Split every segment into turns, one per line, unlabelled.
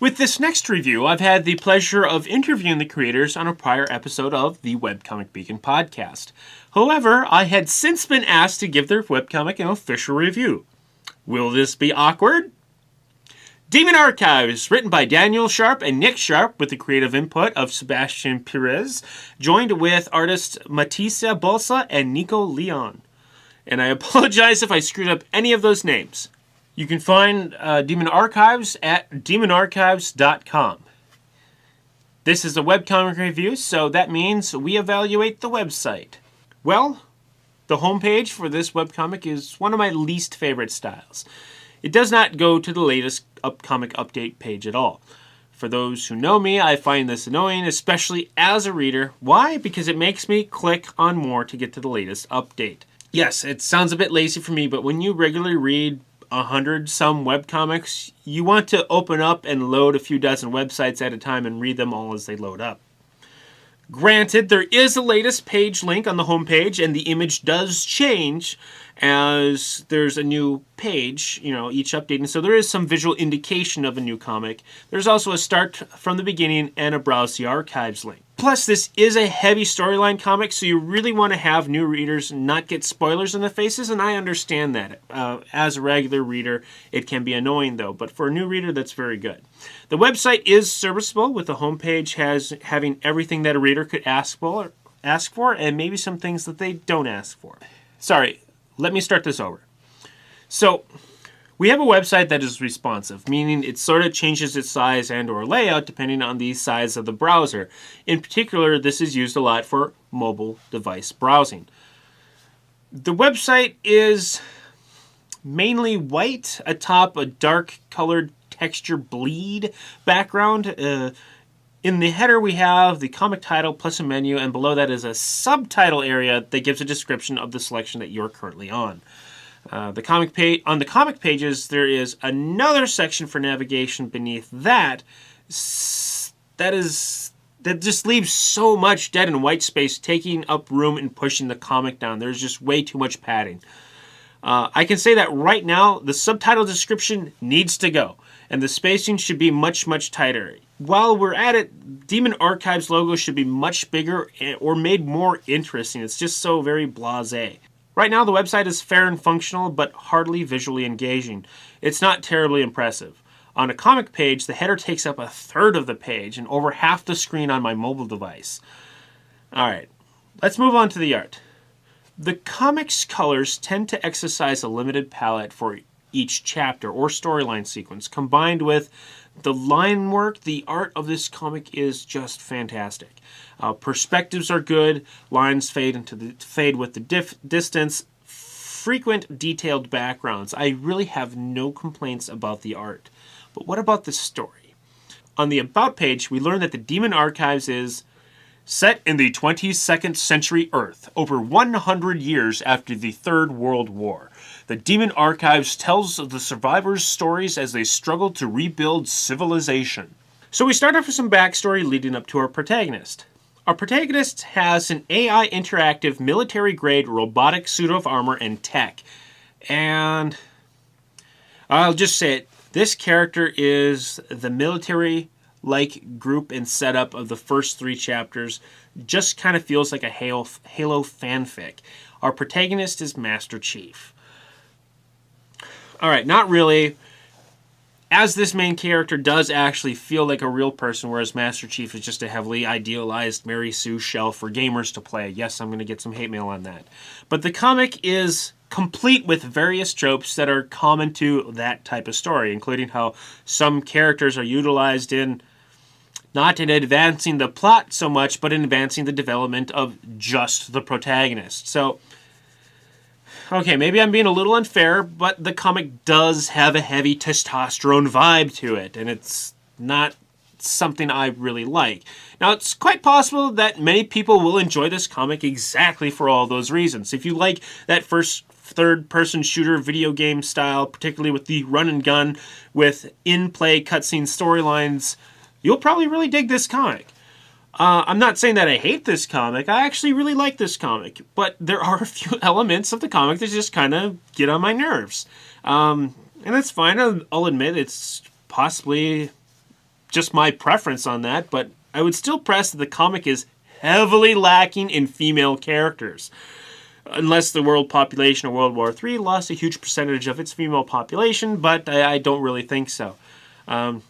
With this next review, I've had the pleasure of interviewing the creators on a prior episode of the Webcomic Beacon podcast. However, I had since been asked to give their webcomic an official review. Will this be awkward? Demon Archives, written by Daniel Sharp and Nick Sharp with the creative input of Sebastian Perez, joined with artists Matissa Bolsa and Nico Leon. And I apologize if I screwed up any of those names. You can find Demon Archives at demonarchives.com. This is a webcomic review, so that means we evaluate the website. Well, the homepage for this webcomic is one of my least favorite styles. It does not go to the latest comic update page at all. For those who know me, I find this annoying, especially as a reader. Why? Because it makes me click on more to get to the latest update. Yes, it sounds a bit lazy for me, but when you regularly read 100-some webcomics, you want to open up and load a few dozen websites at a time and read them all as they load up. Granted, there is a latest page link on the homepage, and the image does change as there's a new page, each update. And so there is some visual indication of a new comic. There's also a start from the beginning and a browse the archives link. Plus, this is a heavy storyline comic, so you really want to have new readers not get spoilers in the faces, and I understand that. As a regular reader, it can be annoying, though, but for a new reader, that's very good. The website is serviceable, with the homepage having everything that a reader could ask for, and maybe some things that they don't ask for. Sorry, let me start this over. So, we have a website that is responsive, meaning it sort of changes its size and or layout depending on the size of the browser. In particular, this is used a lot for mobile device browsing. The website is mainly white atop a dark colored texture bleed background. In the header, we have the comic title plus a menu, and below that is a subtitle area that gives a description of the selection that you're currently on. On the comic pages, there is another section for navigation beneath that. That just leaves so much dead and white space, taking up room and pushing the comic down. There's just way too much padding. I can say that right now, the subtitle description needs to go, and the spacing should be much, much tighter. While we're at it, Demon Archives logo should be much bigger or made more interesting. It's just so very blasé. Right now, the website is fair and functional, but hardly visually engaging. It's not terribly impressive. On a comic page, the header takes up a third of the page and over half the screen on my mobile device. Alright, let's move on to the art. The comic's colors tend to exercise a limited palette for each chapter or storyline sequence. Combined with the line work, the art of this comic is just fantastic. Perspectives are good, lines fade with the distance, frequent detailed backgrounds. I really have no complaints about the art. But what about the story? On the About page, we learn that the Demon Archives is set in the 22nd century Earth, over 100 years after the Third World War. The Demon Archives tells the survivors' stories as they struggle to rebuild civilization. So we start off with some backstory leading up to our protagonist. Our protagonist has an AI interactive military-grade robotic suit of armor and tech. And I'll just say it, this character is the military-like group and setup of the first 3 chapters. Just kind of feels like a Halo fanfic. Our protagonist is Master Chief. Alright, not really. As this main character does actually feel like a real person, whereas Master Chief is just a heavily idealized Mary Sue shell for gamers to play. Yes, I'm going to get some hate mail on that. But the comic is complete with various tropes that are common to that type of story, including how some characters are utilized in not in advancing the plot so much, but in advancing the development of just the protagonist. So, okay, maybe I'm being a little unfair, but the comic does have a heavy testosterone vibe to it, and it's not something I really like. Now, it's quite possible that many people will enjoy this comic exactly for all those reasons. If you like that first third-person shooter video game style, particularly with the run and gun with in-play cutscene storylines, you'll probably really dig this comic. I'm not saying that I hate this comic. I actually really like this comic. But there are a few elements of the comic that just kind of get on my nerves. And that's fine. I'll admit it's possibly just my preference on that, but I would still press that the comic is heavily lacking in female characters. Unless the world population of World War III lost a huge percentage of its female population, but I don't really think so. And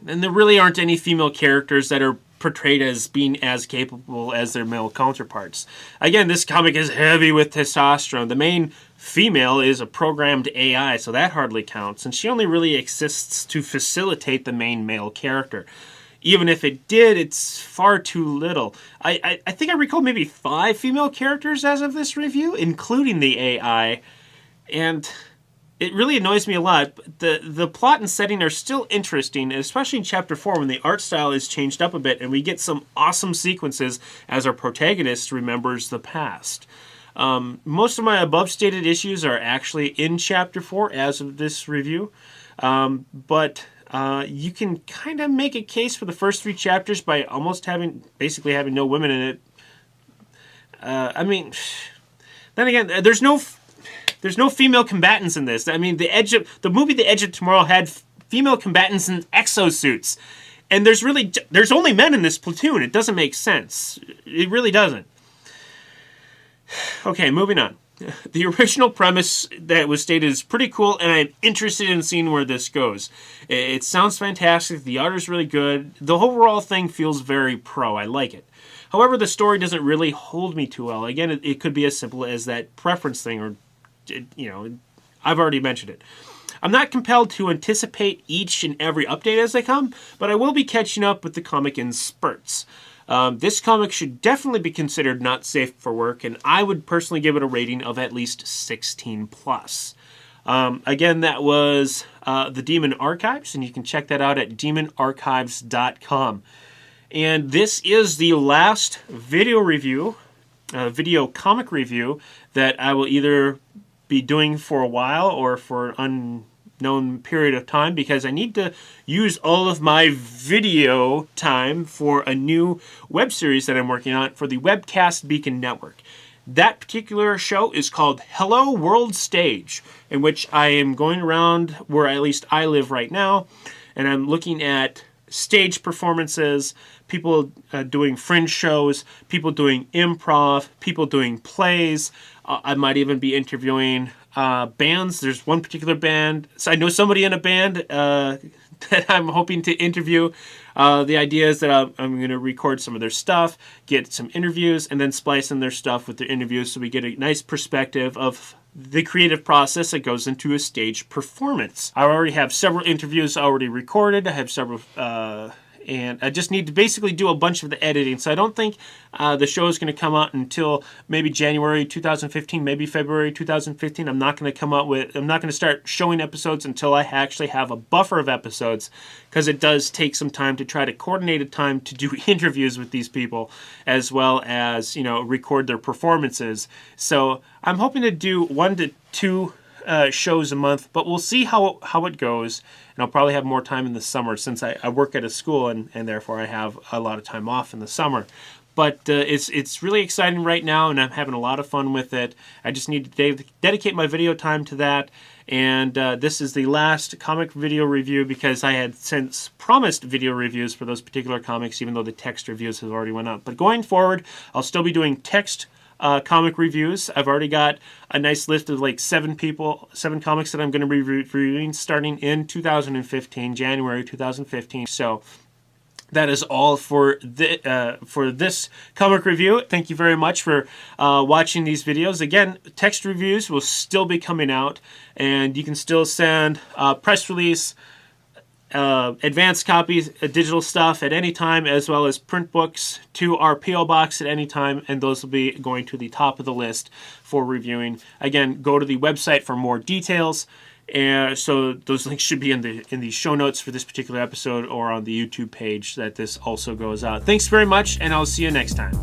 there really aren't any female characters that are portrayed as being as capable as their male counterparts. Again, this comic is heavy with testosterone. The main female is a programmed AI, so that hardly counts, and she only really exists to facilitate the main male character. Even if it did, it's far too little. I think I recall maybe 5 female characters as of this review, including the AI, and it really annoys me a lot. But the plot and setting are still interesting, especially in Chapter 4 when the art style is changed up a bit and we get some awesome sequences as our protagonist remembers the past. Most of my above-stated issues are actually in Chapter 4 as of this review, but you can kind of make a case for the first 3 chapters by almost basically having no women in it. I mean, then again, there's no female combatants in this. I mean, the movie The Edge of Tomorrow had female combatants in exosuits, and there's only men in this platoon. It doesn't make sense. It really doesn't. Okay, moving on. The original premise that was stated is pretty cool, and I'm interested in seeing where this goes. It sounds fantastic. The art is really good. The overall thing feels very pro. I like it. However, the story doesn't really hold me too well. Again, it could be as simple as that preference thing, or, I've already mentioned it. I'm not compelled to anticipate each and every update as they come, but I will be catching up with the comic in spurts. This comic should definitely be considered not safe for work, and I would personally give it a rating of at least 16+. Again, that was the Demon Archives, and you can check that out at demonarchives.com. And this is the last video comic review that I will either be doing for a while or for an unknown period of time, because I need to use all of my video time for a new web series that I'm working on for the Webcast Beacon Network. That particular show is called Hello World Stage, in which I am going around where at least I live right now, and I'm looking at stage performances, people doing fringe shows, people doing improv, people doing plays. I might even be interviewing bands. There's one particular band. So I know somebody in a band that I'm hoping to interview. The idea is that I'm going to record some of their stuff, get some interviews, and then splice in their stuff with their interviews so we get a nice perspective of the creative process that goes into a stage performance. I already have several interviews already recorded. I have several, and I just need to basically do a bunch of the editing. So I don't think the show is going to come out until maybe January 2015, maybe February 2015. I'm not going to start showing episodes until I actually have a buffer of episodes, because it does take some time to try to coordinate a time to do interviews with these people, as well as, record their performances. So I'm hoping to do 1 to 2 shows a month, but we'll see how it goes. And I'll probably have more time in the summer, since I work at a school and therefore I have a lot of time off in the summer. But it's really exciting right now, and I'm having a lot of fun with it. I just need to dedicate my video time to that. And this is the last comic video review, because I had since promised video reviews for those particular comics, even though the text reviews have already went up. But going forward, I'll still be doing text comic reviews. I've already got a nice list of like 7 comics that I'm going to be reviewing starting in 2015, January 2015. So that is all for this comic review. Thank you very much for watching these videos. Again, text reviews will still be coming out, and you can still send press release, advanced copies, digital stuff at any time, as well as print books to our P.O. Box at any time, and those will be going to the top of the list for reviewing. Again, go to the website for more details, and so those links should be in the show notes for this particular episode, or on the YouTube page that this also goes out. Thanks very much, and I'll see you next time.